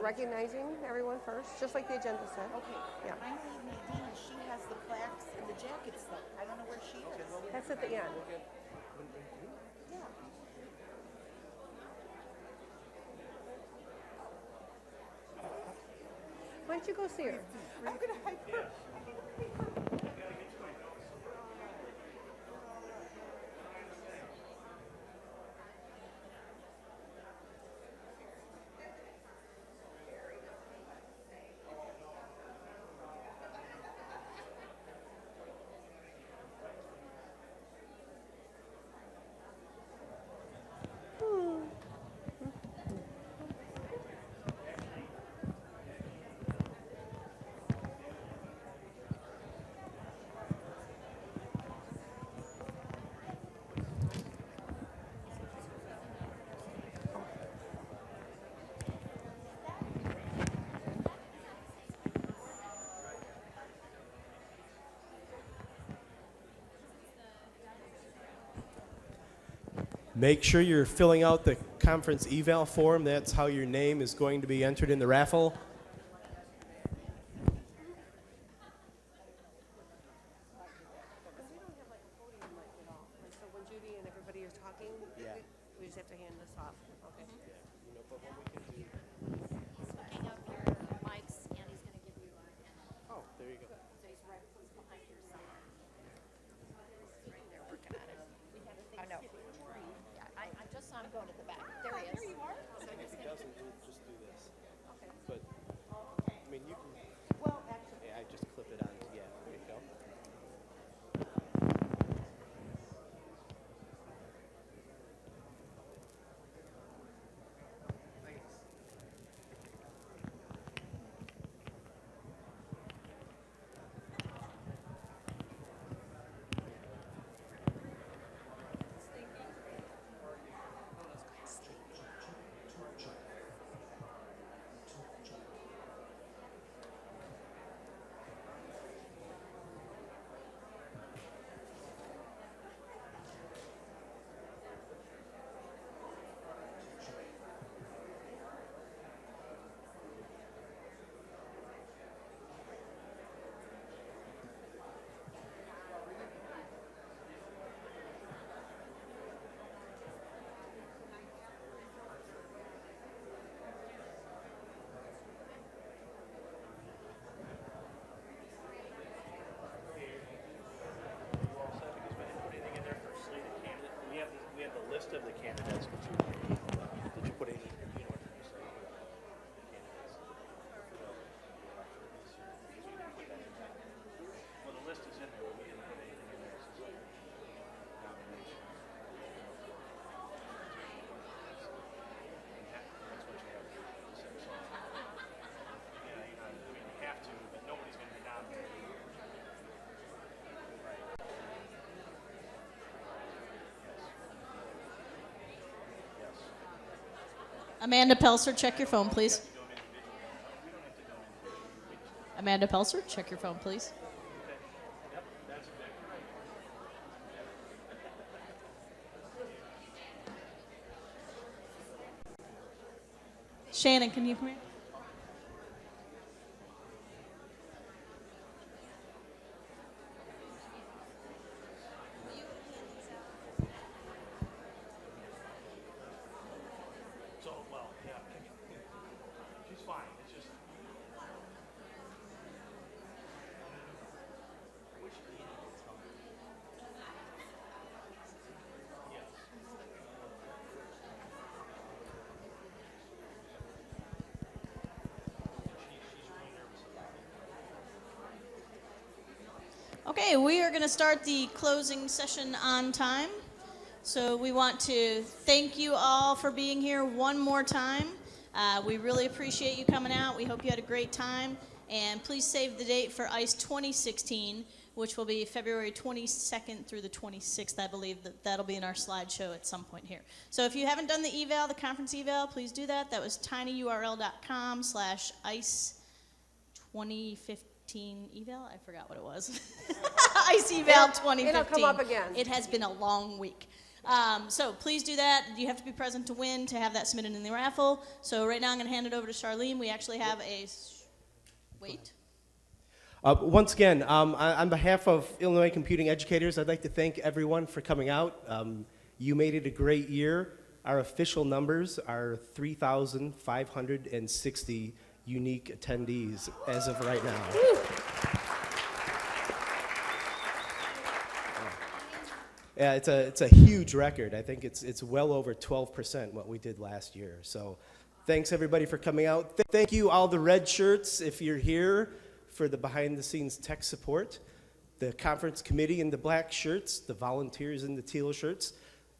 recognizing everyone first, just like the agenda said. Okay. Yeah. I know Nadine, she has the plaques and the jackets though. I don't know where she is. That's at the end. Yeah. Why don't you go see her? I'm gonna hype her. Make sure you're filling out the conference eval form. That's how your name is going to be entered in the raffle. So when Judy and everybody are talking, we just have to hand this off. Okay. He's hooking up your mics and he's going to give you a hand. Oh, there you go. So he's behind your side. Right there working on it. I know. Yeah, I just saw him going to the back. There he is. There you are. So If he doesn't, just do this. Okay. But, I mean, you can, Well, actually, I just clip it on. Yeah, there you go. We have the list of the candidates. Did you put any? Well, the list is in there, but we didn't put anything in there. This is like nomination. That's what you have to do. Yeah, you know, I mean, you have to, but nobody's going to be nominated. Amanda Pelser, check your phone, please. Amanda Pelser, check your phone, please. Shannon, can you come here? So, well, yeah. She's fine. It's just. Which yes. She's really nervous about it. Okay, we are going to start the closing session on time. So we want to thank you all for being here one more time. We really appreciate you coming out. We hope you had a great time. And please save the date for ICE 2016, which will be February 22nd through the 26th. I believe that'll be in our slideshow at some point here. So if you haven't done the eval, the conference eval, please do that. That was tinyurl.com/ICE 2015 eval. I forgot what it was. ICE eval 2015. It'll come up again. It has been a long week. So please do that. You have to be present to win, to have that submitted in the raffle. So right now I'm going to hand it over to Charlene. We actually have a, wait. Once again, on behalf of Illinois Computing Educators, I'd like to thank everyone for coming out. You made it a great year. Our official numbers are 3,560 unique attendees as of right now. Yeah, it's a huge record. I think it's well over 12% what we did last year. So thanks everybody for coming out. Thank you all the red shirts if you're here for the behind the scenes tech support, the conference committee in the black shirts, the volunteers in the teal shirts.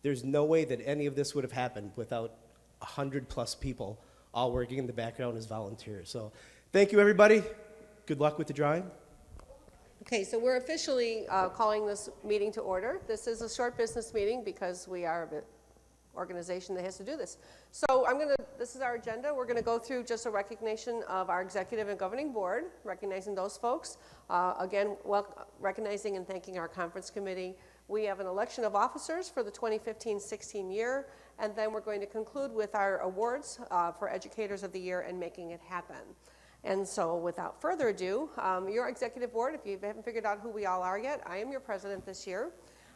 There's no way that any of this would have happened without 100+ people all working in the background as volunteers. So thank you everybody. Good luck with the drawing. Okay, so we're officially calling this meeting to order. This is a short business meeting because we are an organization that has to do this. So this is our agenda. We're gonna go through just a recognition of our executive and governing board, recognizing those folks. Again, recognizing and thanking our conference committee. We have an election of officers for the 2015-16 year, and then we're going to conclude with our awards for Educators of the Year and making it happen. And so without further ado, your executive board, if you haven't figured out who we all are yet, I am your president this year.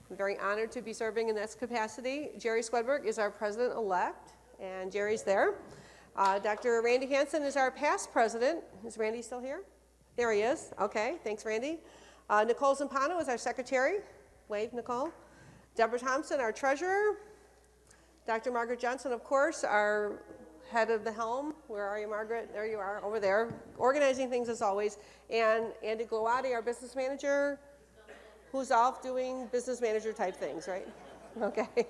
I'm very honored to be serving in this capacity. Jerry Swedberg is our president-elect, and Jerry's there. Dr. Randy Hansen is our past president. Is Randy still here? There he is. Okay, thanks, Randy. Nicole Zampano is our secretary. Wave, Nicole. Deborah Thompson, our treasurer. Dr. Margaret Johnson, of course, our head of the helm. Where are you, Margaret? There you are, over there, organizing things as always. And Andy Glowati, our business manager, who's off doing business manager type things, right? Okay.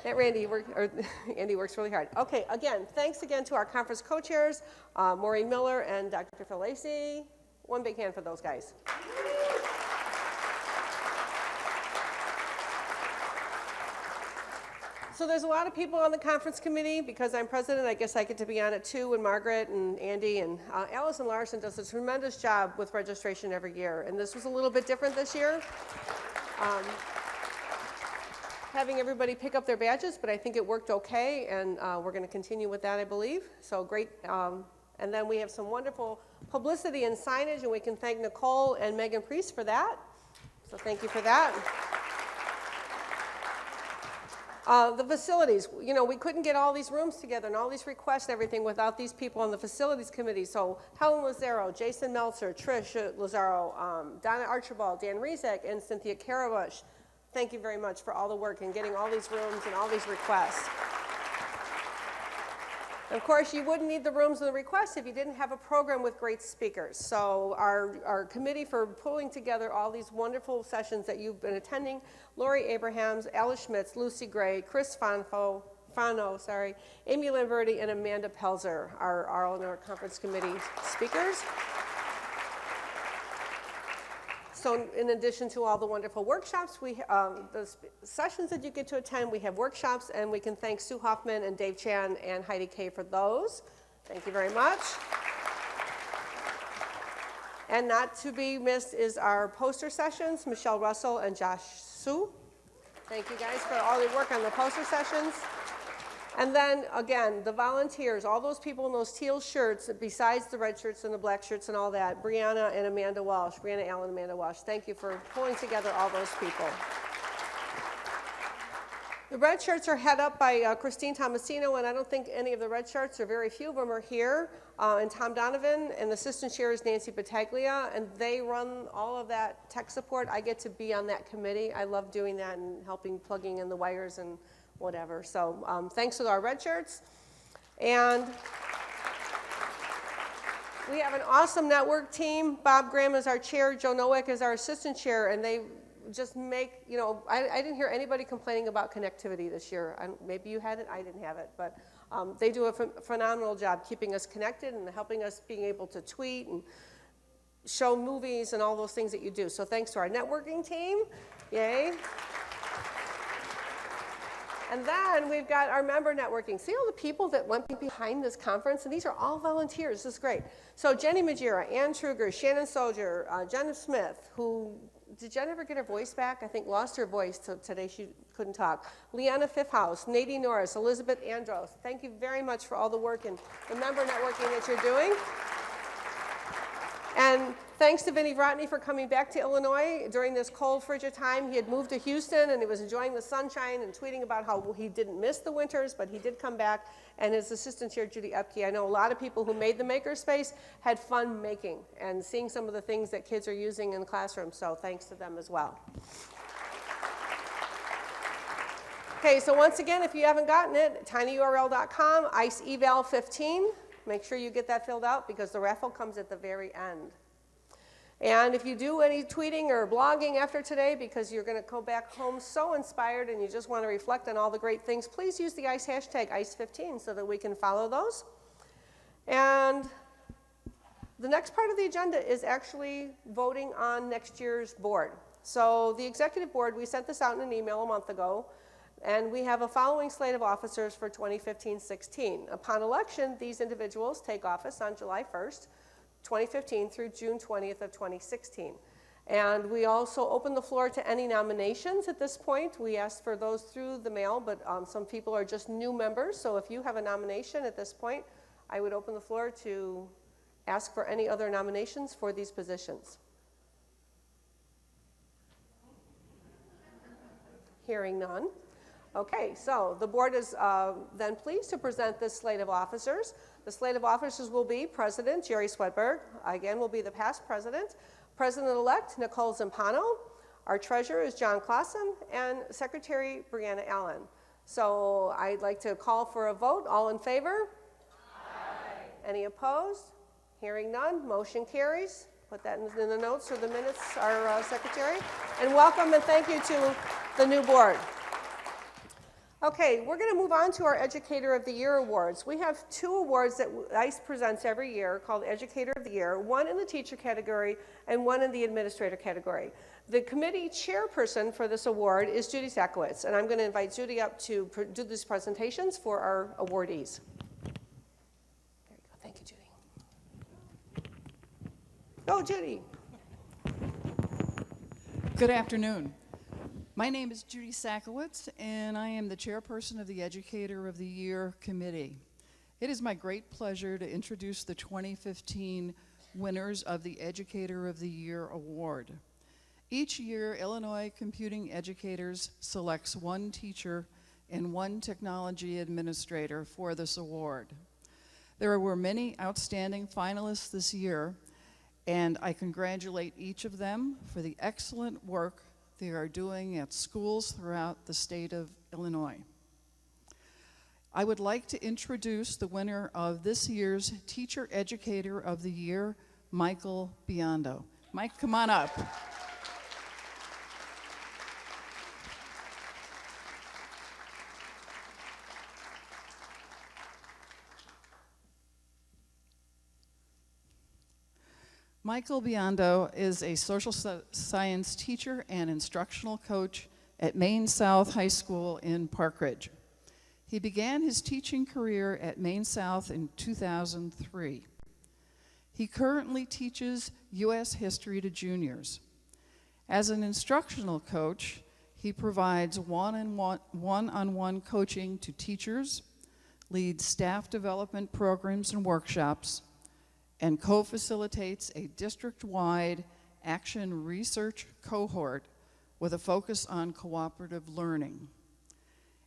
That Andy works really hard. Okay, again, thanks again to our conference co-chairs, Maureen Miller and Dr. Phil Lacey. One big hand for those guys. So there's a lot of people on the conference committee. Because I'm president, I guess I get to be on it too, and Margaret and Andy and Allison Larson does a tremendous job with registration every year. And this was a little bit different this year. Having everybody pick up their badges, but I think it worked okay, and we're going to continue with that, I believe. So great. And then we have some wonderful publicity and signage, and we can thank Nicole and Megan Priest for that. So thank you for that. The facilities, you know, we couldn't get all these rooms together and all these requests and everything without these people on the facilities committee. So Helen Lazaro, Jason Meltzer, Trish Lazaro, Donna Archibald, Dan Rezek, and Cynthia Karabush. Thank you very much for all the work in getting all these rooms and all these requests. Of course, you wouldn't need the rooms and the requests if you didn't have a program with great speakers. So our committee for pulling together all these wonderful sessions that you've been attending, Lori Abrahams, Alice Schmitz, Lucy Gray, Chris Fano, Amy Lamberti, and Amanda Pelzer are all in our conference committee speakers. So in addition to all the wonderful workshops, the sessions that you get to attend, we have workshops, and we can thank Sue Hoffman and Dave Chan and Heidi Kay for those. Thank you very much. And not to be missed is our poster sessions, Michelle Russell and Josh Sue. Thank you guys for all the work on the poster sessions. And then, again, the volunteers, all those people in those teal shirts, besides the red shirts and the black shirts and all that, Brianna and Amanda Walsh, Brianna Allen and Amanda Walsh, thank you for pulling together all those people. The red shirts are head up by Christine Tomasino, and I don't think any of the red shirts, or very few of them, are here. And Tom Donovan, and the assistant chair is Nancy Battaglia, and they run all of that tech support. I get to be on that committee. I love doing that and helping plugging in the wires and whatever. So thanks to our red shirts. And we have an awesome network team. Bob Graham is our chair, Joe Nowick is our assistant chair, and they just make, you know, I didn't hear anybody complaining about connectivity this year. Maybe you had it, I didn't have it, but they do a phenomenal job keeping us connected and helping us being able to tweet and show movies and all those things that you do. So thanks to our networking team. Yay. And then we've got our member networking. See all the people that went behind this conference? And these are all volunteers. This is great. So Jenny Majira, Ann Truger, Shannon Soldier, Jenna Smith, who, did Jen ever get her voice back? I think lost her voice, so today she couldn't talk. Leanna Fifhouse, Nadine Norris, Elizabeth Andros. Thank you very much for all the work and the member networking that you're doing. And thanks to Vinnie Vrotny for coming back to Illinois during this cold, frigid time. He had moved to Houston, and he was enjoying the sunshine and tweeting about how he didn't miss the winters, but he did come back. And his assistant here, Judy Epke, I know a lot of people who made the makerspace had fun making and seeing some of the things that kids are using in the classroom, so thanks to them as well. Okay, so once again, if you haven't gotten it, tinyurl.com, ICE eval 15. Make sure you get that filled out because the raffle comes at the very end. And if you do any tweeting or blogging after today because you're going to go back home so inspired and you just want to reflect on all the great things, please use the ICE hashtag ICE15 so that we can follow those. And the next part of the agenda is actually voting on next year's board. So the executive board, we sent this out in an email a month ago. And we have a following slate of officers for 2015-16. Upon election, these individuals take office on July 1st, 2015 through June 20th of 2016. And we also open the floor to any nominations at this point. We asked for those through the mail, but some people are just new members. So if you have a nomination at this point, I would open the floor to ask for any other nominations for these positions. Hearing none. Okay, so the board is then pleased to present this slate of officers. The slate of officers will be President Jerry Swedberg, again will be the past president, President-elect Nicole Zampano, our treasurer is John Clausen, and Secretary Brianna Allen. So I'd like to call for a vote. All in favor? Aye. Any opposed? Hearing none, motion carries. Put that in the notes for the minutes, our secretary. And welcome and thank you to the new board. Okay, we're going to move on to our Educator of the Year awards. We have two awards that ICE presents every year called Educator of the Year, one in the teacher category and one in the administrator category. The committee chairperson for this award is Judy Sakowitz, and I'm going to invite Judy up to do these presentations for our awardees. There you go. Thank you, Judy. Go, Judy. Good afternoon. My name is Judy Sakowitz, and I am the chairperson of the Educator of the Year Committee. It is my great pleasure to introduce the 2015 winners of the Educator of the Year Award. Each year, Illinois Computing Educators selects one teacher and one technology administrator for this award. There were many outstanding finalists this year, and I congratulate each of them for the excellent work they are doing at schools throughout the state of Illinois. I would like to introduce the winner of this year's Teacher Educator of the Year, Michael Biondo. Mike, come on up. Michael Biondo is a social science teacher and instructional coach at Maine South High School in Park Ridge. He began his teaching career at Maine South in 2003. He currently teaches U.S. history to juniors. As an instructional coach, he provides one-on-one coaching to teachers, leads staff development programs and workshops, and co-facilitates a district-wide action research cohort with a focus on cooperative learning.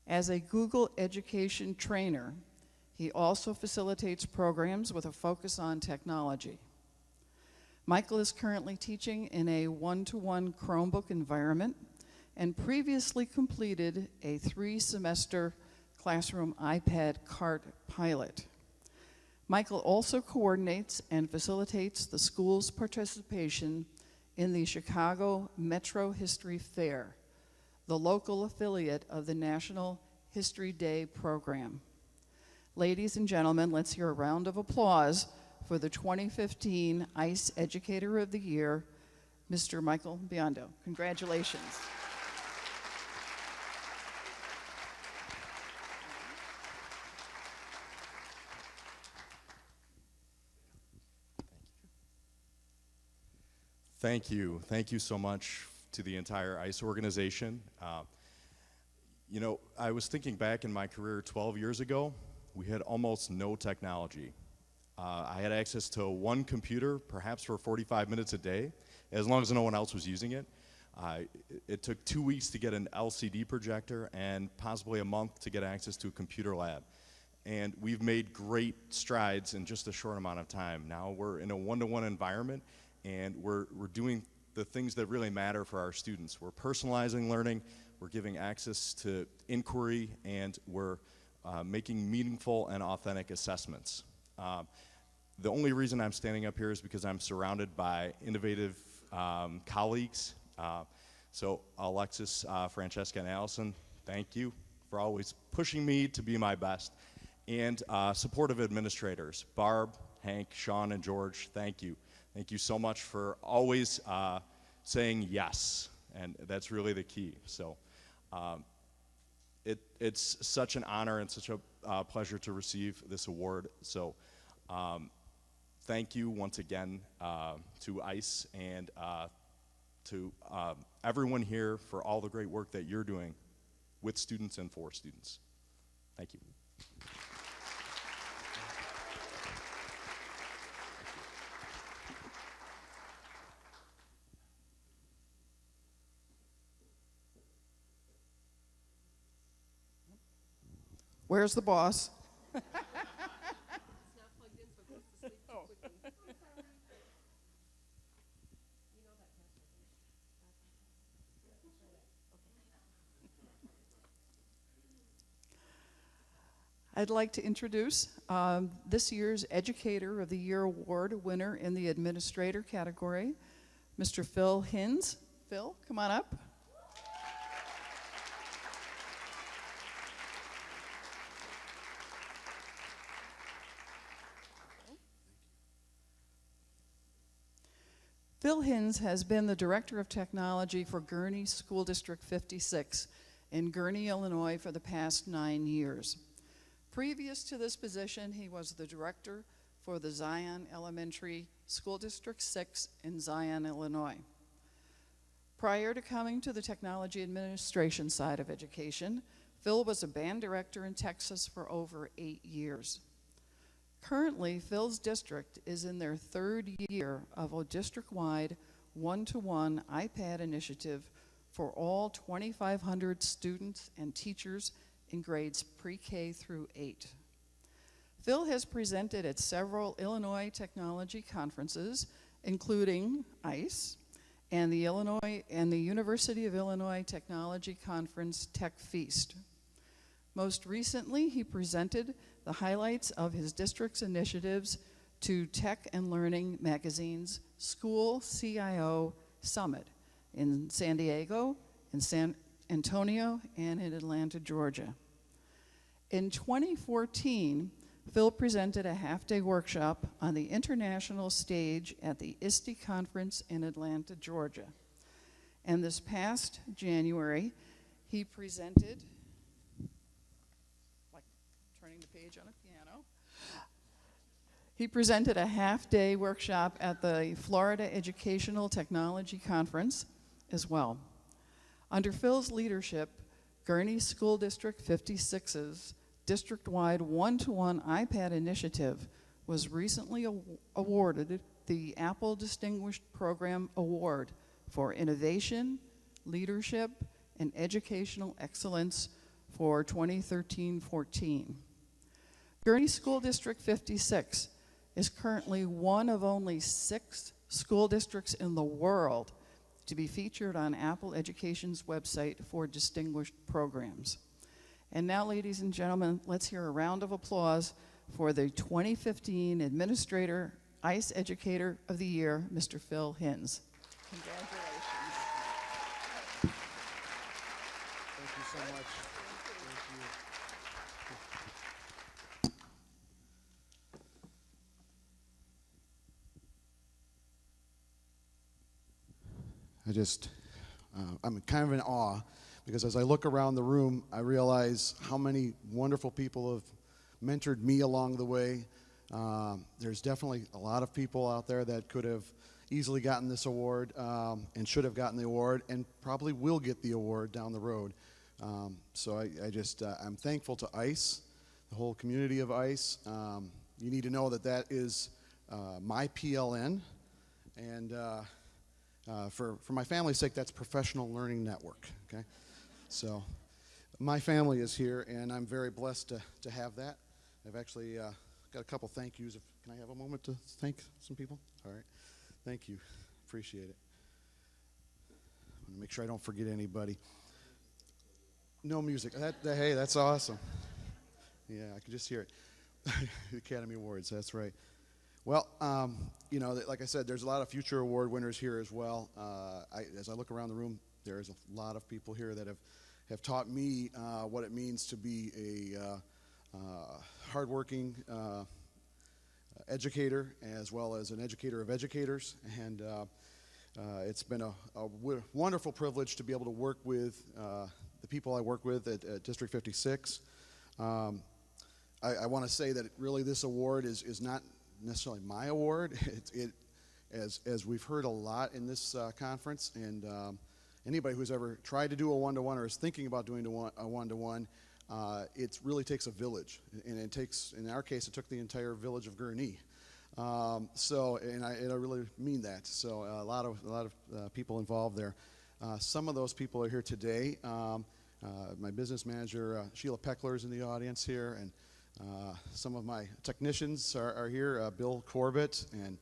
As a Google education trainer, he also facilitates programs with a focus on technology. Michael is currently teaching in a one-to-one Chromebook environment and previously completed a 3-semester classroom iPad CART pilot. Michael also coordinates and facilitates the school's participation in the Chicago Metro History Fair, the local affiliate of the National History Day program. Ladies and gentlemen, let's hear a round of applause for the 2015 ICE Educator of the Year, Mr. Michael Biondo. Congratulations. Thank you. Thank you so much to the entire ICE organization. You know, I was thinking back in my career 12 years ago, we had almost no technology. I had access to one computer, perhaps for 45 minutes a day, as long as no one else was using it. It took 2 weeks to get an LCD projector and possibly a month to get access to a computer lab. And we've made great strides in just a short amount of time. Now we're in a one-to-one environment, and we're doing the things that really matter for our students. We're personalizing learning, we're giving access to inquiry, and we're making meaningful and authentic assessments. The only reason I'm standing up here is because I'm surrounded by innovative colleagues. So Alexis, Francesca, and Allison, thank you for always pushing me to be my best. And supportive administrators, Barb, Hank, Sean, and George, thank you. Thank you so much for always saying yes, and that's really the key. So it's such an honor and such a pleasure to receive this award. So thank you once again to ICE and to everyone here for all the great work that you're doing with students and for students. Thank you. Where's the boss? I'd like to introduce this year's Educator of the Year Award winner in the Administrator category, Mr. Phil Hinz. Phil, come on up. Phil Hinz has been the Director of Technology for Gurnee School District 56 in Gurnee, Illinois for the past 9 years. Previous to this position, he was the Director for the Zion Elementary School District 6 in Zion, Illinois. Prior to coming to the technology administration side of education, Phil was a band director in Texas for over 8 years. Currently, Phil's district is in their 3rd year of a district-wide one-to-one iPad initiative for all 2,500 students and teachers in grades pre-K through 8. Phil has presented at several Illinois technology conferences, including ICE and the University of Illinois Technology Conference Tech Feast. Most recently, he presented the highlights of his district's initiatives to Tech and Learning Magazine's School CIO Summit in San Diego, in San Antonio, and in Atlanta, Georgia. In 2014, Phil presented a half-day workshop on the international stage at the ISTE conference in Atlanta, Georgia. And this past January, he presented, like turning the page on a piano, he presented a half-day workshop at the Florida Educational Technology Conference as well. Under Phil's leadership, Gurnee School District 56's district-wide one-to-one iPad initiative was recently awarded the Apple Distinguished Program Award for Innovation, Leadership, and Educational Excellence for 2013-14. Gurnee School District 56 is currently one of only 6 school districts in the world to be featured on Apple Education's website for distinguished programs. And now, ladies and gentlemen, let's hear a round of applause for the 2015 Administrator ICE Educator of the Year, Mr. Phil Hinz. Congratulations. Thank you so much. I'm kind of in awe because as I look around the room, I realize how many wonderful people have mentored me along the way. There's definitely a lot of people out there that could have easily gotten this award and should have gotten the award and probably will get the award down the road. So I'm thankful to ICE, the whole community of ICE. You need to know that is my PLN, and for my family's sake, that's Professional Learning Network. Okay, so my family is here, and I'm very blessed to have that. I've actually got a couple thank yous. Can I have a moment to thank some people? All right, thank you, appreciate it. I want to make sure I don't forget anybody. No music. Hey, that's awesome. Yeah, I can just hear it. Academy Awards, that's right. Well, like I said, there's a lot of future award winners here as well. As I look around the room, there's a lot of people here that have taught me what it means to be a hardworking educator, as well as an educator of educators. And it's been a wonderful privilege to be able to work with the people I work with at District 56. I want to say that really this award is not necessarily my award. As we've heard a lot in this conference, and anybody who's ever tried to do a one-to-one or is thinking about doing a one-to-one, it really takes a village, and it takes, in our case, it took the entire village of Gurnee. I really mean that. So a lot of people involved there. Some of those people are here today. My business manager, Sheila Peckler, is in the audience here, and some of my technicians are here, Bill Corbett and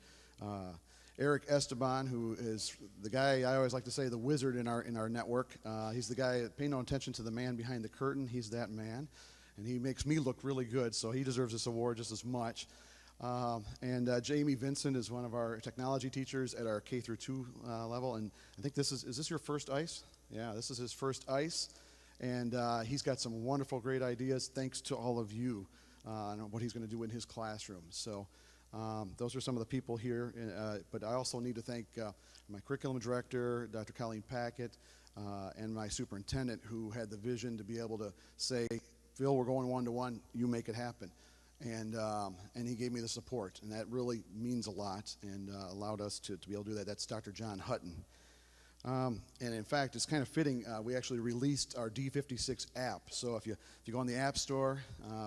Eric Esteban, who is the guy I always like to say, the wizard in our network. He's the guy, pay no attention to the man behind the curtain. He's that man, and he makes me look really good, so he deserves this award just as much. And Jamie Vincent is one of our technology teachers at our K through 2 level, and I think is this your first ICE? Yeah, this is his first ICE, and he's got some wonderful, great ideas thanks to all of you on what he's going to do in his classroom. So those are some of the people here, but I also need to thank my curriculum director, Dr. Colleen Packett, and my superintendent, who had the vision to be able to say, Phil, we're going one-to-one, you make it happen. And he gave me the support, and that really means a lot, and allowed us to be able to do that. That's Dr. John Hutton. And in fact, it's kind of fitting, we actually released our D56 app. So if you go on the App Store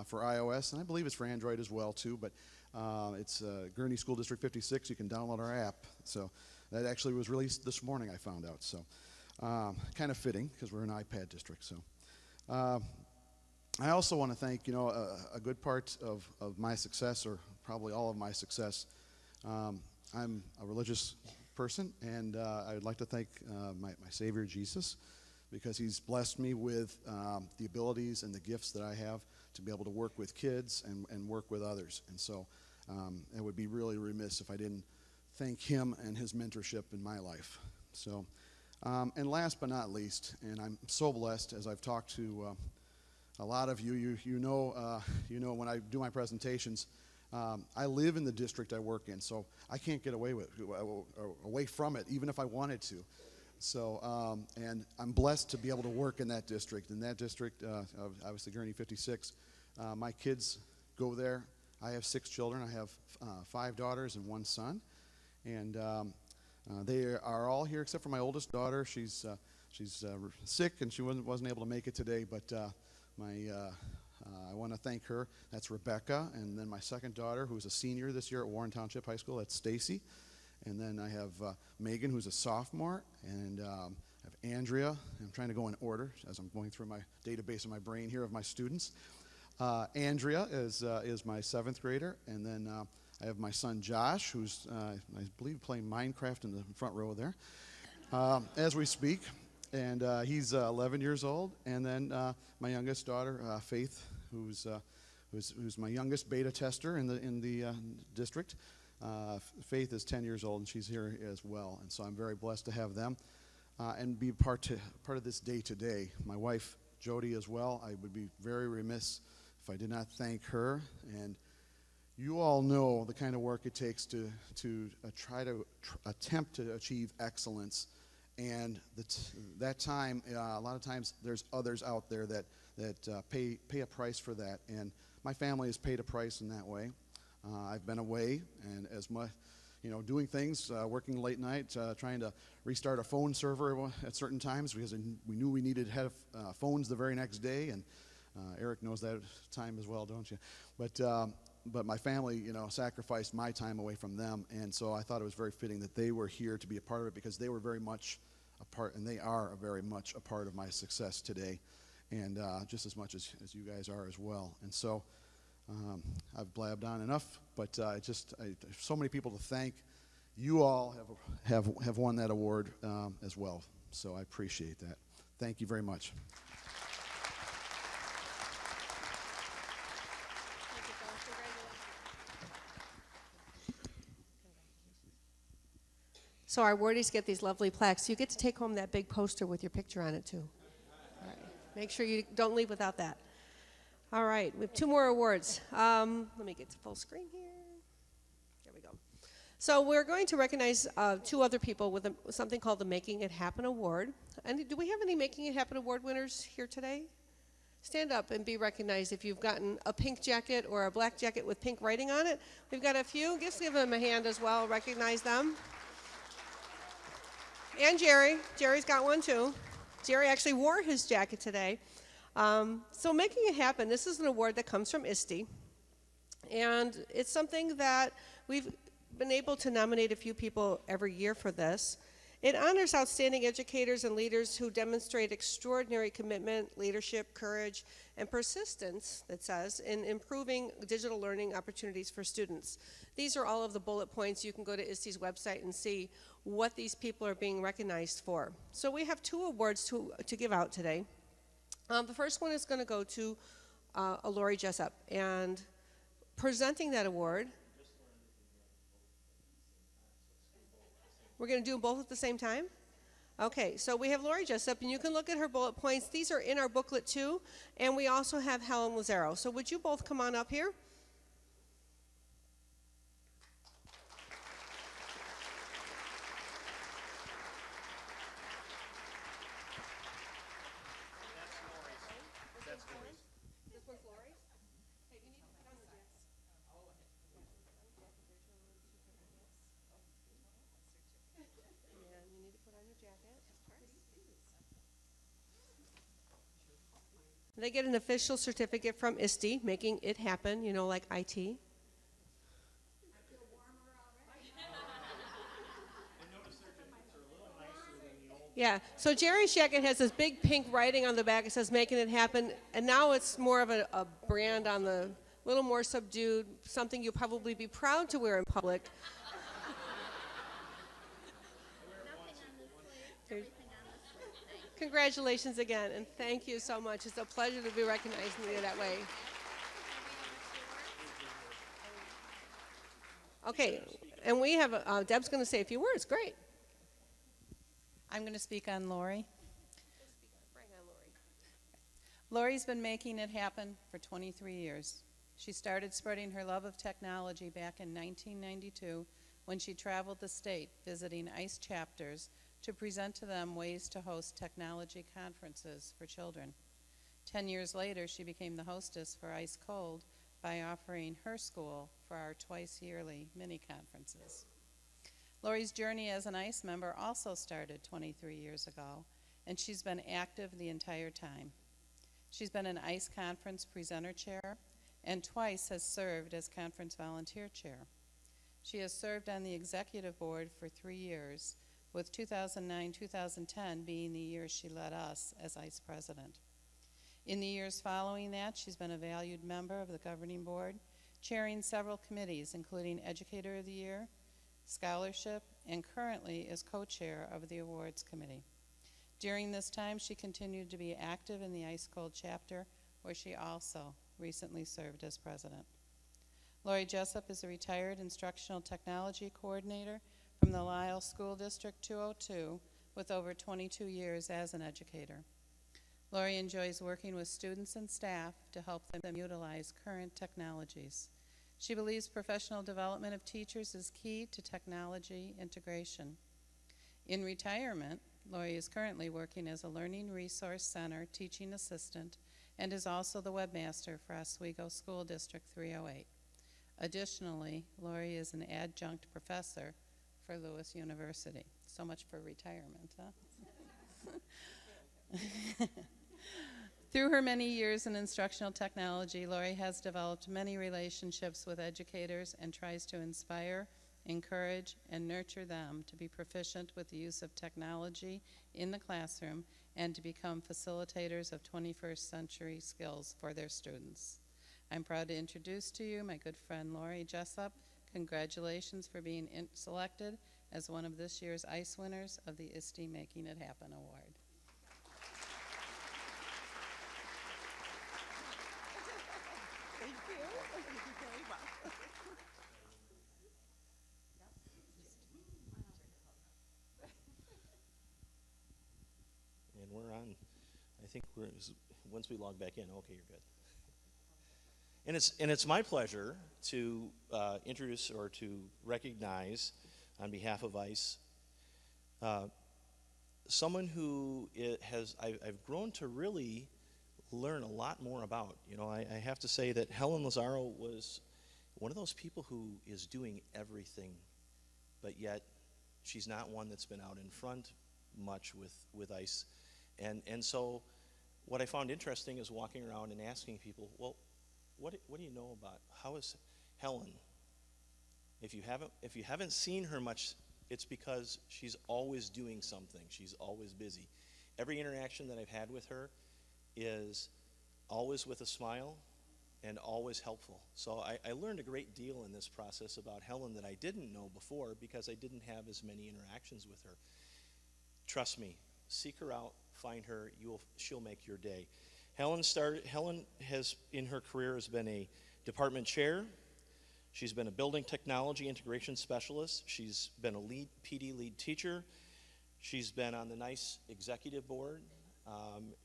for iOS, and I believe it's for Android as well too, but it's Gurnee School District 56, you can download our app. So that actually was released this morning, I found out. So kind of fitting, because we're an iPad district. So I also want to thank, a good part of my success, or probably all of my success. I'm a religious person, and I would like to thank my Savior Jesus, because he's blessed me with the abilities and the gifts that I have to be able to work with kids and work with others. And so I would be really remiss if I didn't thank him and his mentorship in my life. So, and last but not least, and I'm so blessed as I've talked to a lot of you, you know when I do my presentations, I live in the district I work in, so I can't get away from it, even if I wanted to. So, and I'm blessed to be able to work in that district. In that district, obviously Gurnee 56, my kids go there. I have 6 children. I have 5 daughters and 1 son, and they are all here except for my oldest daughter. She's sick, and she wasn't able to make it today, but I want to thank her. That's Rebecca. And then my second daughter, who's a senior this year at Warren Township High School, that's Stacy. And then I have Megan, who's a sophomore. And I have Andrea. I'm trying to go in order as I'm going through my database in my brain here of my students. Andrea is my 7th grader. And then I have my son Josh, who's, I believe, playing Minecraft in the front row there as we speak. And he's 11 years old. And then my youngest daughter, Faith, who's my youngest beta tester in the district. Faith is 10 years old, and she's here as well. And so I'm very blessed to have them and be part of this day today. My wife, Jody, as well. I would be very remiss if I did not thank her. And you all know the kind of work it takes to try to attempt to achieve excellence. And that time, a lot of times, there's others out there that pay a price for that. And my family has paid a price in that way. I've been away, and as much, doing things, working late night, trying to restart a phone server at certain times because we knew we needed to have phones the very next day, and Eric knows that time as well, don't you? But my family, sacrificed my time away from them, and so I thought it was very fitting that they were here to be a part of it because they were very much a part, and they are very much a part of my success today, and just as much as you guys are as well. And so I've blabbed on enough, but there's so many people to thank. You all have won that award as well, so I appreciate that. Thank you very much. So our awardees get these lovely plaques. You get to take home that big poster with your picture on it, too. All right. Make sure you don't leave without that. All right, we have 2 more awards. Let me get to full screen here. There we go. So we're going to recognize 2 other people with something called the Making It Happen Award. And do we have any Making It Happen Award winners here today? Stand up and be recognized if you've gotten a pink jacket or a black jacket with pink writing on it. We've got a few. Just give them a hand as well. Recognize them. And Jerry. Jerry's got one, too. Jerry actually wore his jacket today. So Making It Happen, this is an award that comes from ISTE, and it's something that we've been able to nominate a few people every year for this. It honors outstanding educators and leaders who demonstrate extraordinary commitment, leadership, courage, and persistence, it says, in improving digital learning opportunities for students. These are all of the bullet points. You can go to ISTE's website and see what these people are being recognized for. So we have 2 awards to give out today. The first one is going to go to Lori Jessup, and presenting that award. We're going to do them both at the same time? Okay, so we have Lori Jessup, and you can look at her bullet points. These are in our booklet too, and we also have Helen Lazaro. So would you both come on up here? They get an official certificate from ISTE, making it happen, like IT. Yeah, so Jerry's jacket has this big pink writing on the back. It says making it happen, and now it's more of a brand on the, little more subdued, something you'll probably be proud to wear in public. Congratulations again, and thank you so much. It's a pleasure to be recognizing you that way. Okay, and we have, Deb's going to say a few words. Great. I'm going to speak on Lori. Lori's been making it happen for 23 years. She started spreading her love of technology back in 1992 when she traveled the state visiting ICE chapters to present to them ways to host technology conferences for children. 10 years later, she became the hostess for ICE Cold by offering her school for our twice-yearly mini-conferences. Lori's journey as an ICE member also started 23 years ago, and she's been active the entire time. She's been an ICE conference presenter chair and twice has served as conference volunteer chair. She has served on the executive board for 3 years, with 2009-2010 being the year she led us as ICE president. In the years following that, she's been a valued member of the governing board, chairing several committees, including Educator of the Year, Scholarship, and currently is co-chair of the Awards Committee. During this time, she continued to be active in the ICE Cold chapter, where she also recently served as president. Lori Jessup is a retired instructional technology coordinator from the Lisle School District 202 with over 22 years as an educator. Lori enjoys working with students and staff to help them utilize current technologies. She believes professional development of teachers is key to technology integration. In retirement, Lori is currently working as a Learning Resource Center teaching assistant and is also the webmaster for Oswego School District 308. Additionally, Lori is an adjunct professor for Lewis University. So much for retirement, huh? Through her many years in instructional technology, Lori has developed many relationships with educators and tries to inspire, encourage, and nurture them to be proficient with the use of technology in the classroom and to become facilitators of 21st century skills for their students. I'm proud to introduce to you my good friend Lori Jessup. Congratulations for being selected as one of this year's ICE winners of the ISTE Making It Happen Award. Thank you. Very well. And we're on. I think once we log back in, okay, you're good. And it's my pleasure to introduce or to recognize, on behalf of ICE, someone who I've grown to really learn a lot more about. You know, I have to say that Helen Lazaro was one of those people who is doing everything, but yet she's not one that's been out in front much with ICE. And so what I found interesting is walking around and asking people, well, what do you know about, how is Helen? If you haven't seen her much, it's because she's always doing something. She's always busy. Every interaction that I've had with her is always with a smile and always helpful. So I learned a great deal in this process about Helen that I didn't know before because I didn't have as many interactions with her. Trust me, seek her out, find her, she'll make your day. Helen has, in her career, has been a department chair. She's been a building technology integration specialist. She's been a PD lead teacher. She's been on the NICE executive board.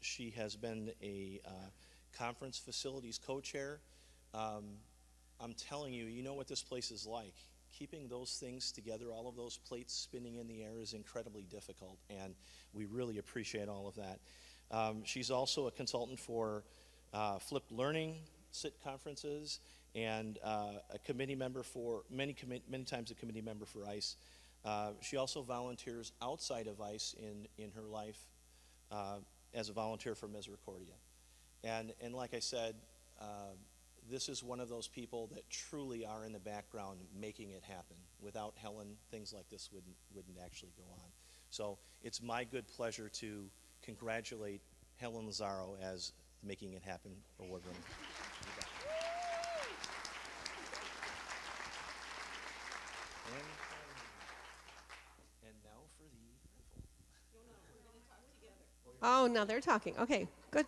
She has been a conference facilities co-chair. I'm telling you, you know what this place is like. Keeping those things together, all of those plates spinning in the air is incredibly difficult, and we really appreciate all of that. She's also a consultant for flipped learning, SIT conferences, and a committee member for, many times a committee member for ICE. She also volunteers outside of ICE in her life as a volunteer for Misericordia. And like I said, this is one of those people that truly are in the background making it happen. Without Helen, things like this wouldn't actually go on. So it's my good pleasure to congratulate Helen Lazaro as Making It Happen award winner. And now for the raffle. Oh, now they're talking. Okay, good.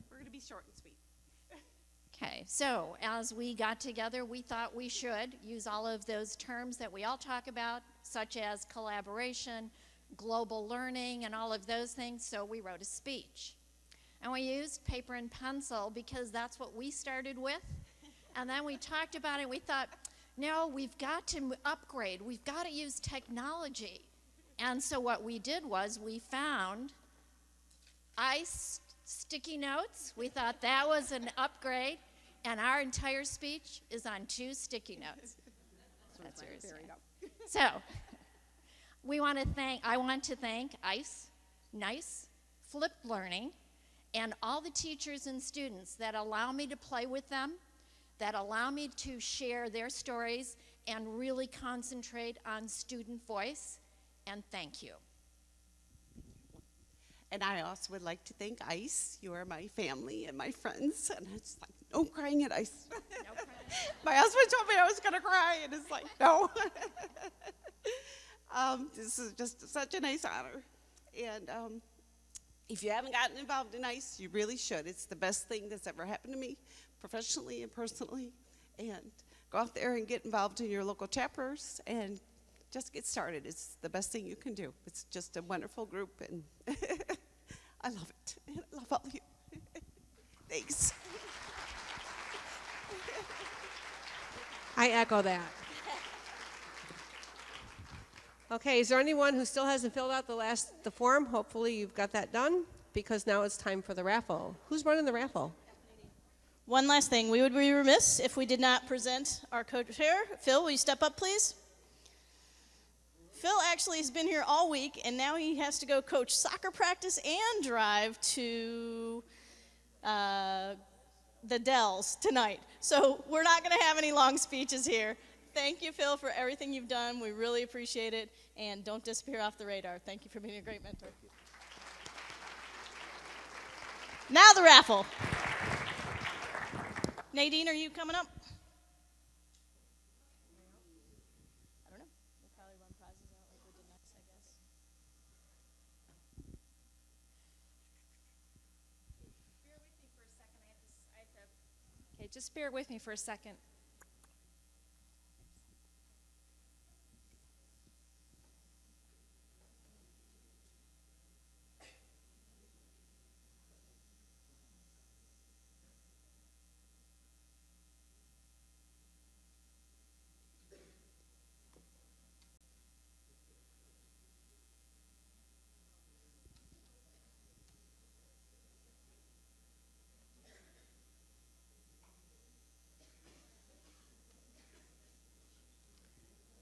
We're going to be short and sweet. Okay, so as we got together, we thought we should use all of those terms that we all talk about, such as collaboration, global learning, and all of those things, so we wrote a speech. And we used paper and pencil because that's what we started with. And then we talked about it, we thought, no, we've got to upgrade. We've got to use technology. And so what we did was we found ICE sticky notes. We thought that was an upgrade. And our entire speech is on 2 sticky notes. That's yours. So I want to thank ICE, NICE, Flipped Learning, and all the teachers and students that allow me to play with them, that allow me to share their stories and really concentrate on student voice. And thank you. And I also would like to thank ICE. You are my family and my friends. And it's like, no crying at ICE. No problem. My husband told me I was going to cry, and it's like, no. This is just such a nice honor. And if you haven't gotten involved in ICE, you really should. It's the best thing that's ever happened to me, professionally and personally. And go out there and get involved in your local chapters and just get started. It's the best thing you can do. It's just a wonderful group, and I love it. And I love all of you. Thanks. I echo that. Okay, is there anyone who still hasn't filled out the form? Hopefully you've got that done, because now it's time for the raffle. Who's running the raffle? One last thing. We would be remiss if we did not present our co-chair. Phil, will you step up, please? Phil actually has been here all week, and now he has to go coach soccer practice and drive to the Dells tonight. So we're not going to have any long speeches here. Thank you, Phil, for everything you've done. We really appreciate it, and don't disappear off the radar. Thank you for being a great mentor. Now the raffle. Nadine, are you coming up? I don't know. We'll probably run prizes out like we did next, I guess. Bear with me for a second. Okay, just bear with me for a second.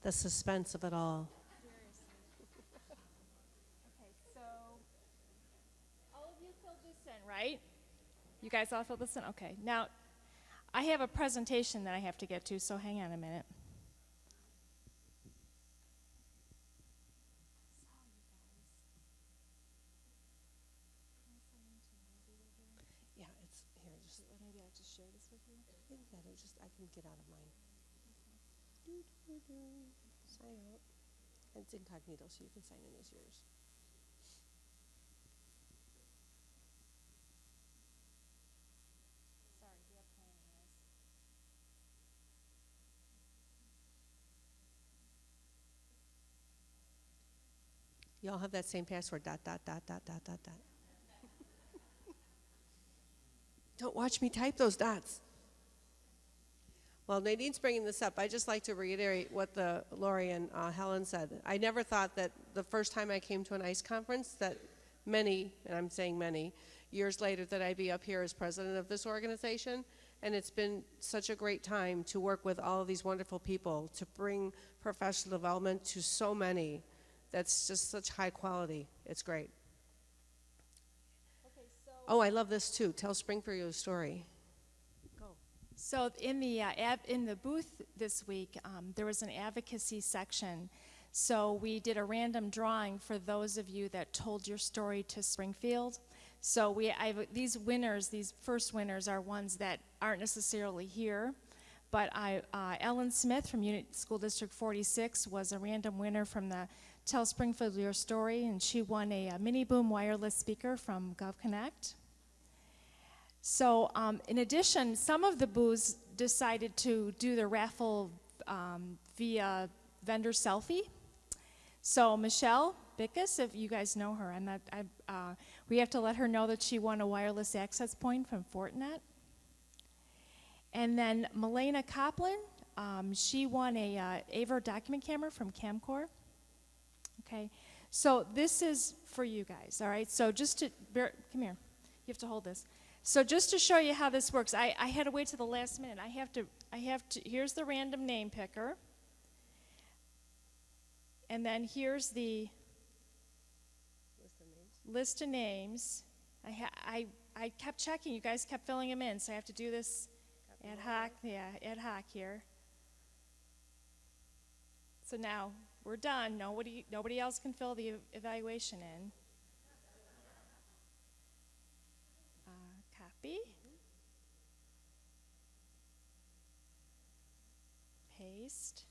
The suspense of it all. Okay, so all of you filled this in, right? You guys all filled this in? Okay. Now, I have a presentation that I have to get to, so hang on a minute. Yeah, it's here. Just Maybe I'll just share this with you. I can get out of mine. Sign out. And it's incognito, so you can sign in as yours. Sorry, we have planning this. You all have that same password, dot, dot, dot, dot, dot, dot, dot. Don't watch me type those dots. Well, Nadine's bringing this up. I just like to reiterate what Lori and Helen said. I never thought that the first time I came to an ICE conference that many, and I'm saying many, years later that I'd be up here as president of this organization. And it's been such a great time to work with all of these wonderful people to bring professional development to so many. That's just such high quality. It's great. Okay, so Oh, I love this too. Tell Springfield your story. So in the booth this week, there was an advocacy section. So we did a random drawing for those of you that told your story to Springfield. So these first winners are ones that aren't necessarily here. But Ellen Smith from School District 46 was a random winner from the Tell Springfield Your Story, and she won a mini boom wireless speaker from GovConnect. So in addition, some of the booths decided to do the raffle via vendor selfie. So Michelle Bickus, if you guys know her, we have to let her know that she won a wireless access point from Fortinet. And then Milena Coplin, she won a AVER document camera from Camcor. Okay, so this is for you guys, all right? So just to, come here, you have to hold this. So just to show you how this works, I had to wait to the last minute. I have to, here's the random name picker. And then here's the list of names. I kept checking, you guys kept filling them in, so I have to do this ad hoc here. So now we're done. Nobody else can fill the evaluation in. Copy. Paste.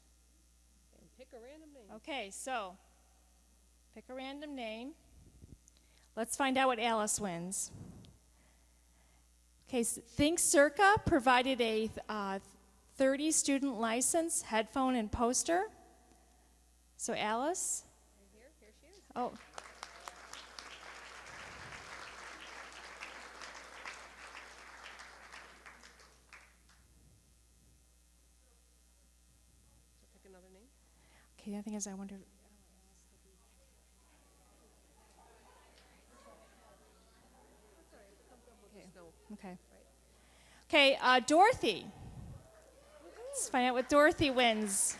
And pick a random name. Okay, so pick a random name. Let's find out what Alice wins. Okay, so Think Circa provided a 30 student license, headphone, and poster. So Alice? Here she is. Oh. Pick another name. Okay, the other thing is I wonder. Okay. Okay, Dorothy. Let's find out what Dorothy wins.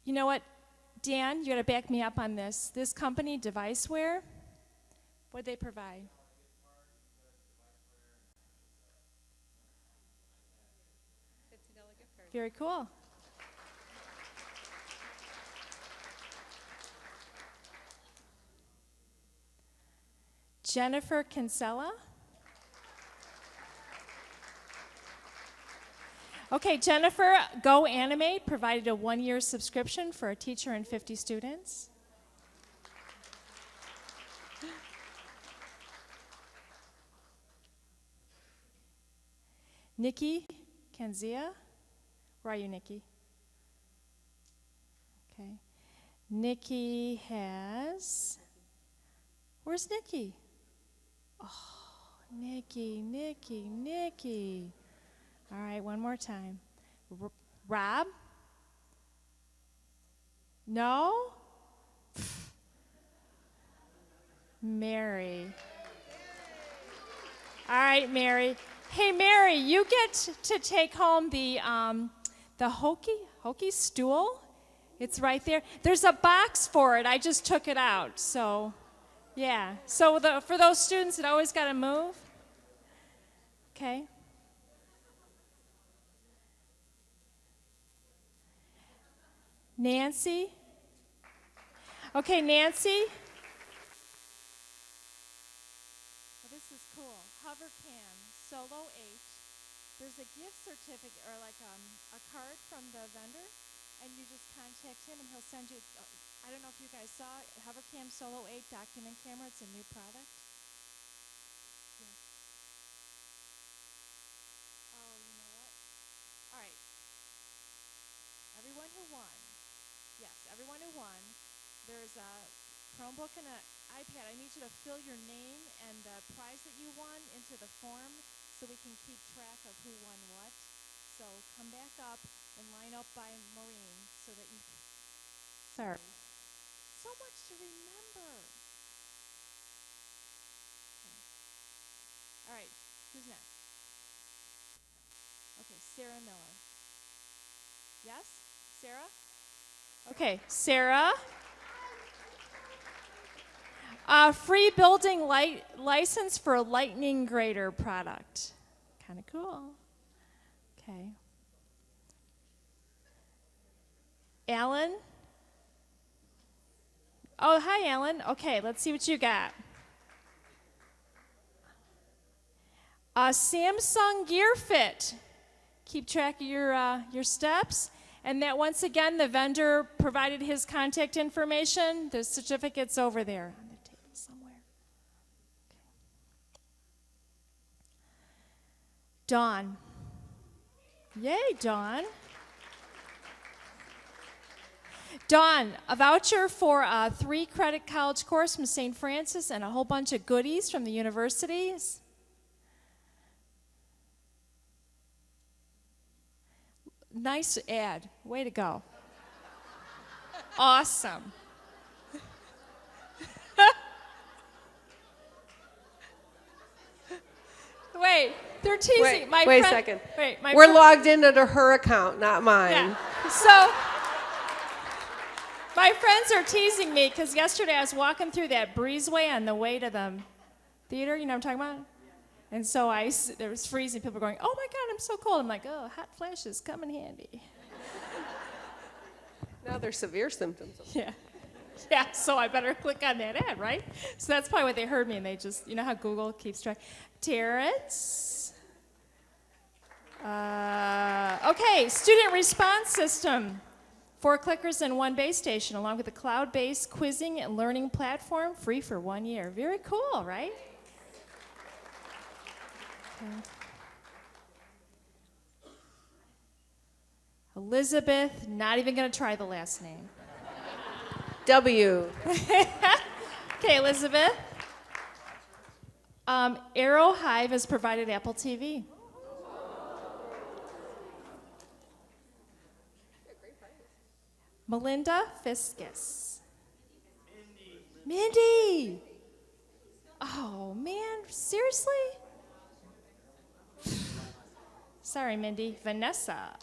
You know what, Dan, you got to back me up on this. This company, Deviceware, what do they provide? Very cool. Jennifer Kinsella. Okay, Jennifer, Go Animate provided a 1-year subscription for a teacher and 50 students. Nikki Kanzia. Where are you, Nikki? Okay. Nikki has. Where's Nikki? Oh, Nikki. All right, one more time. Rob? No? Mary. All right, Mary. Hey, Mary, you get to take home the hokey stool. It's right there. There's a box for it. I just took it out. So, yeah. So for those students that always got to move. Okay. Nancy. Okay, Nancy. Well, this is cool. Hovercam Solo 8. There's a gift certificate or like a card from the vendor, and you just contact him and he'll send you. I don't know if you guys saw Hovercam Solo 8 document camera. It's a new product. Yes. Oh, you know what? All right. Everyone who won. Yes, everyone who won. There's a Chromebook and an iPad. I need you to fill your name and the prize that you won into the form so we can keep track of who won what. So come back up and line up by Maureen so that you. Sorry. So much to remember. Okay. All right, who's next? Okay, Sarah Miller. Yes? Sarah? Okay, Sarah. Free building license for a lightning grader product. Kind of cool. Okay. Alan? Oh, hi, Alan. Okay, let's see what you got. Samsung Gear Fit. Keep track of your steps. And that, once again, the vendor provided his contact information. The certificate's over there on the table somewhere. Okay. Dawn. Yay, Dawn. Dawn, a voucher for a 3-credit college course from St. Francis and a whole bunch of goodies from the universities. Nice ad. Way to go. Awesome. Wait, they're teasing. Wait, my wait friend, a second. Wait, my We're friend, logged into her account, not mine. Yeah. So, my friends are teasing me because yesterday I was walking through that breezeway on the way to the theater. You know what I'm talking about? And so there was freezing. People were going, "Oh my God, I'm so cold." I'm like, "Oh, hot flashes come in handy." Now there's severe symptoms. Yeah. Yeah, so I better click on that ad, right? So that's probably what they heard me, and they just, you know how Google keeps track. Terrence. Okay, student response system. 4 clickers and 1 base station, along with a cloud-based quizzing and learning platform, free for 1 year. Very cool, right? Okay. Elizabeth, not even going to try the last name. W. Okay, Elizabeth. Arrow Hive has provided Apple TV. Melinda Fiskus. Mindy. Oh, man, seriously? Sorry, Mindy. Vanessa.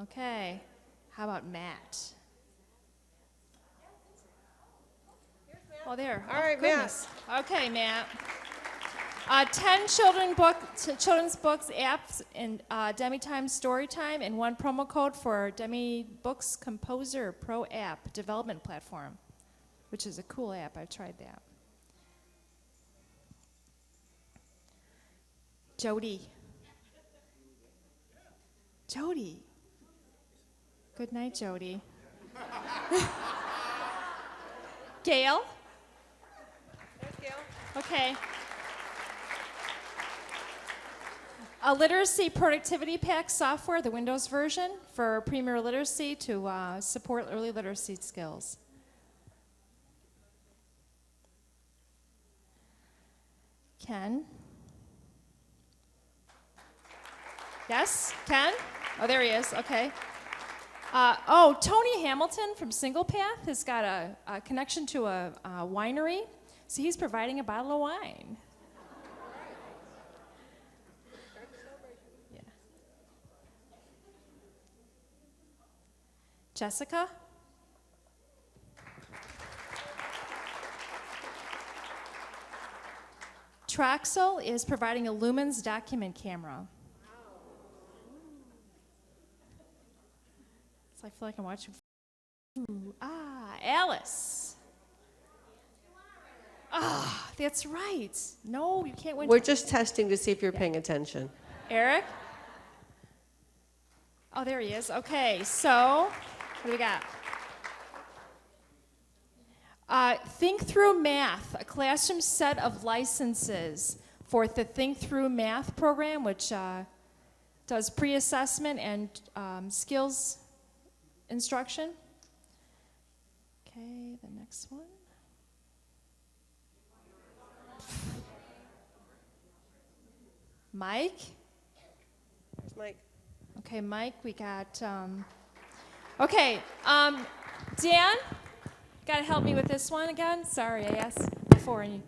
Okay. How about Matt? Oh, there. All right, goodness. Okay, Matt. 10 children's books, apps, and Demi Time Story Time, and 1 promo code for Demi Books Composer Pro app development platform, which is a cool app. I've tried that. Jody. Jody. Good night, Jody. Gail. There's Gail. Okay. A literacy productivity pack software, the Windows version, for Premier Literacy to support early literacy skills. Ken? Yes, Ken? Oh, there he is, okay. Tony Hamilton from Single Path has got a connection to a winery, so he's providing a bottle of wine. Yeah. Jessica? Traxel is providing a Lumens document camera. I feel like I'm watching. Alice. That's right. No, you can't win. We're just testing to see if you're paying attention. Eric? Oh, there he is. Okay, so what do we got? Think Through Math, a classroom set of licenses for the Think Through Math program, which does pre-assessment and skills instruction. Okay, the next one. Mike? There's Mike. Okay, Mike, we got, Dan, gotta help me with this one again? Sorry, I asked before. And you...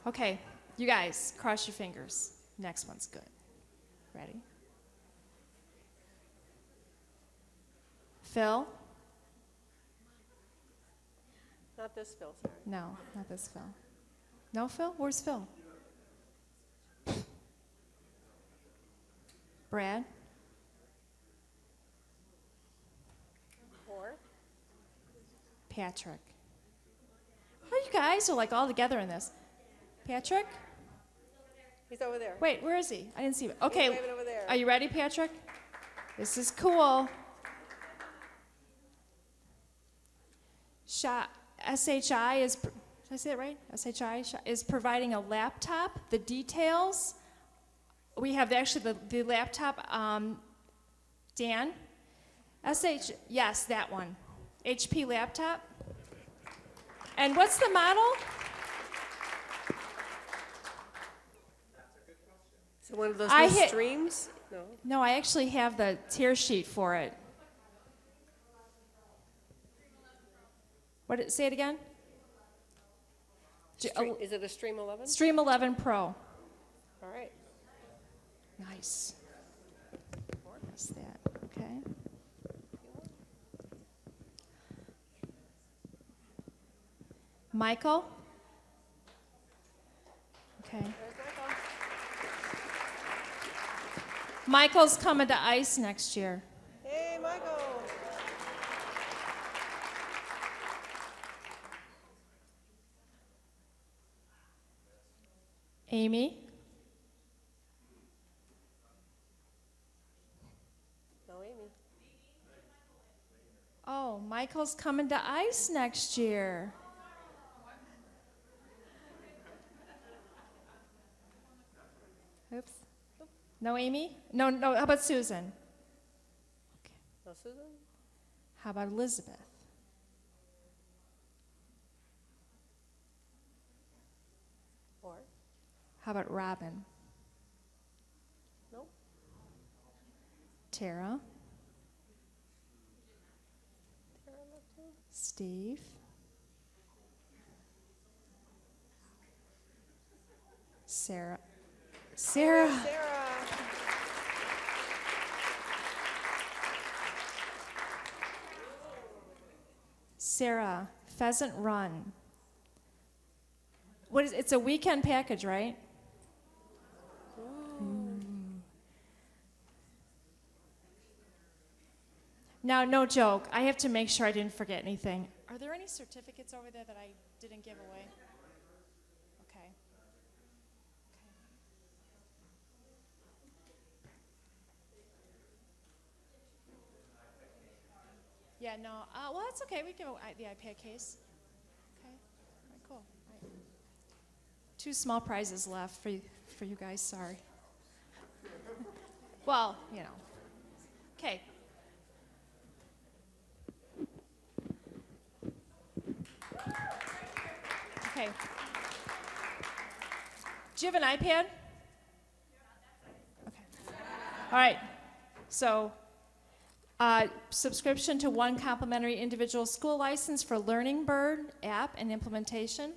Okay, you guys, cross your fingers. Next one's good. Ready? Phil? Not this Phil, sorry. No, not this Phil. No, Phil? Where's Phil? Brad? Or? Patrick. Oh, you guys are like all together in this. Patrick? He's over there. Wait, where is he? I didn't see him. Okay, He's waving over there. are you ready, Patrick? This is cool. SHI is, did I say it right? SHI is providing a laptop. The details, we have actually the laptop, Dan. Yes, that one. HP laptop. And what's the model? So one of those new streams? No. No, I actually have the tear sheet for it. Say it again? Is it a Stream 11? Stream 11 Pro. All right. Nice. That's that. Okay. Michael? Okay. There's Michael. Michael's coming to ICE next year. Hey, Michael. Amy? No, Amy. Oh, Michael's coming to ICE next year. No, Amy? No, no, how about Susan? No, Susan? How about Elizabeth? Or? How about Robin? Nope. Tara? Tara left too? Steve? Sarah? Sarah? Sarah. Sarah, Pheasant Run. What is it's a weekend package, right? Now, no joke. I have to make sure I didn't forget anything. Are there any certificates over there that I didn't give away? Okay. Yeah, no. Well, that's okay. We can go the iPad case. Okay. All right, cool. All right. 2 small prizes left for you guys. Sorry. Well, you know. Okay. Okay. Do you have an iPad? Okay. All right. So, subscription to 1 complimentary individual school license for Learning Bird app and implementation.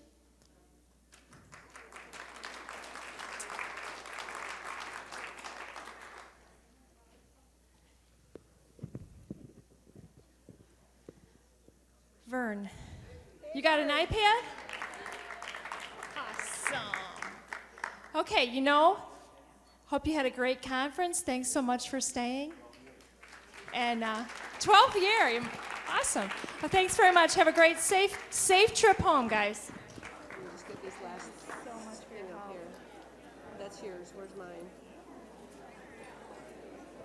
Vern, you got an iPad? Awesome. Okay, you know, hope you had a great conference. Thanks so much for staying. And 12th year, awesome. Well, thanks very much. Have a great, safe trip home, guys. Let me just get these last thing up here. That's yours. Where's mine?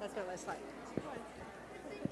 That's my last slide.